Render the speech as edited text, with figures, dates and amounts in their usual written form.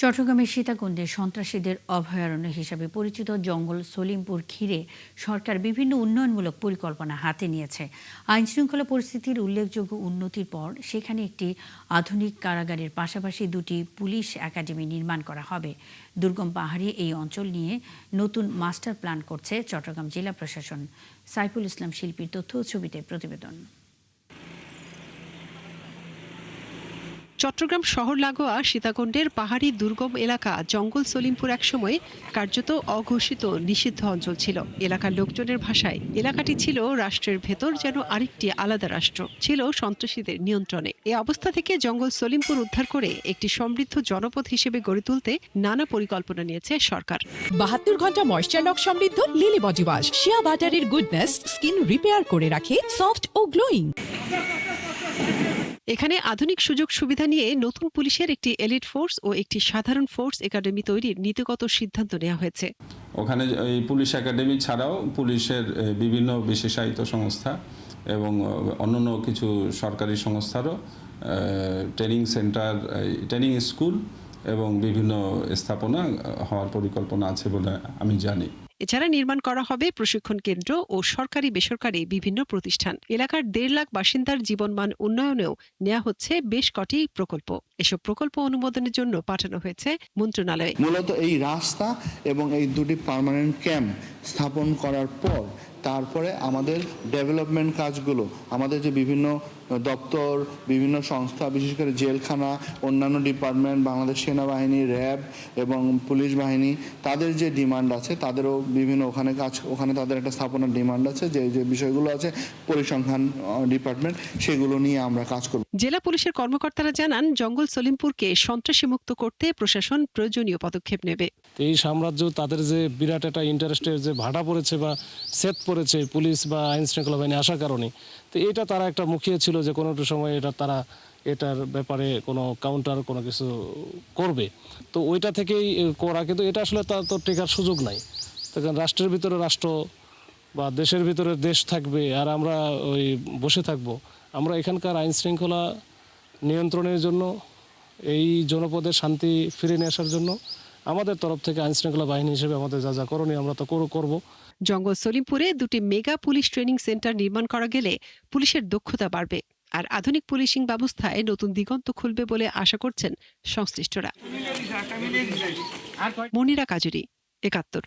চট্টগ্রামের সীতাকুণ্ডে সন্ত্রাসীদের অভয়ারণ্য হিসাবে পরিচিত জঙ্গল সলিমপুর ঘিরে সরকার বিভিন্ন উন্নয়নমূলক পরিকল্পনা হাতে নিয়েছে। আইনশৃঙ্খলা পরিস্থিতির উল্লেখযোগ্য উন্নতির পর সেখানে একটি আধুনিক কারাগারের পাশাপাশি দুটি পুলিশ একাডেমি নির্মাণ করা হবে। দুর্গম পাহাড়ি এই অঞ্চল নিয়ে নতুন মাস্টার প্ল্যান করছে চট্টগ্রাম জেলা প্রশাসন। সাইফুল ইসলাম শিল্পীর তথ্য ও ছবিতে প্রতিবেদন। চট্টগ্রাম শহর লাগোয়া সীতাকুণ্ডের পাহাড়ি দুর্গম এলাকা জঙ্গল সলিমপুর একসময় কার্যত অঘোষিত নিষিদ্ধ অঞ্চল ছিল। এলাকার লোকজনের ভাষায় এলাকাটি ছিল রাষ্ট্রের ভেতর যেন আরেকটি আলাদা রাষ্ট্র, ছিল সন্ত্রাসীদের নিয়ন্ত্রণে। এই অবস্থা থেকে জঙ্গল সলিমপুর উদ্ধার করে একটি সমৃদ্ধ জনপদ হিসেবে গড়ে তুলতে নানা পরিকল্পনা নিয়েছে সরকার। 72 ঘন্টা ময়েশ্চার লক সমৃদ্ধ লিলি বডি ওয়াশ, শিয়া বাটারের গুডনেস স্কিন রিপেয়ার করে রাখে সফট ও গ্লোয়িং। এখানে আধুনিক সুযোগ সুবিধা নিয়ে নতুন পুলিশের একটি এলিট ফোর্স ও একটি সাধারণ ফোর্স একাডেমি তৈরির নীতিগত সিদ্ধান্ত নেওয়া হয়েছে। ওখানে এই পুলিশ একাডেমি ছাড়াও পুলিশের বিভিন্ন বিশেষায়িত সংস্থা এবং অন্যান্য কিছু সরকারি সংস্থারও ট্রেনিং সেন্টার, ট্রেনিং স্কুল এবং বিভিন্ন স্থাপনা হওয়ার পরিকল্পনা আছে বলে আমি জানি। এছাড়া নির্মাণ করা হবে প্রশিক্ষণ কেন্দ্র ও সরকারি বেসরকারি বিভিন্ন প্রতিষ্ঠান। এলাকার 1.5 লাখ বাসিন্দার জীবনমান উন্নয়নেও নেওয়া হচ্ছে বেশ কটি প্রকল্প। এসব প্রকল্প অনুমোদনের জন্য পাঠানো হয়েছে মন্ত্রণালয়ে। মূলত এই রাস্তা এবং এই দুটি পার্মানেন্ট ক্যাম্প স্থাপন করার পর তারপরে আমাদের ডেভেলপমেন্ট কাজগুলো, আমাদের যে বিভিন্ন দপ্তর, বিভিন্ন সংস্থা, বিশেষ করে জেলখানা, অন্যান্য ডিপার্টমেন্ট, বাংলাদেশ সেনাবাহিনী, র্যাব এবং পুলিশ বাহিনী, তাদের যে ডিমান্ড আছে তাদেরও বিভিন্ন ওখানে তাদের একটা স্থাপনার ডিমান্ড আছে, যে বিষয়গুলো আছে পরিসংখ্যান ডিপার্টমেন্ট, সেগুলো নিয়ে আমরা কাজ করব। জেলা পুলিশের কর্মকর্তারা জানান, জঙ্গল সলিমপুরকে সন্ত্রাসী মুক্ত করতে প্রশাসন প্রয়োজনীয় পদক্ষেপ নেবে। এই সাম্রাজ্য তাদের যে বিরাট একটা ইন্টারেস্টের যে ভাড়া পড়েছে বা সেট পড়েছে পুলিশ বা আইন শৃঙ্খলা বাহিনী আসার কারণে, তো এটা তারা একটা মুখিয়ে ছিল যে কোনো সময় তারা এটার ব্যাপারে কোনো কাউন্টার কোনো কিছু করবে। তো ওইটা থেকেই করা, কিন্তু এটা আসলে তার তো টেকার সুযোগ নাই। তখন রাষ্ট্রের ভিতরে রাষ্ট্র বা দেশের ভিতরে দেশ থাকবে আর আমরা ওই বসে থাকবো। আমরা এখানকার আইন শৃঙ্খলা নিয়ন্ত্রণের জন্য, এই জনপদের শান্তি ফিরে নিয়ে আসার জন্য আমাদের তরফ থেকে আইন শৃঙ্খলা বাহিনী হিসেবে আমাদের যা যা করণীয় আমরা তো করব। জঙ্গল সলিমপুরে দুটি মেগা পুলিশ ট্রেনিং সেন্টার নির্মাণ করা গেলে পুলিশের দক্ষতা বাড়বে আর আধুনিক পুলিশিং ব্যবস্থায় নতুন দিগন্ত খুলবে বলে আশা করছেন সংশ্লিষ্টরা। মনিরা কাজুরি, ৭১।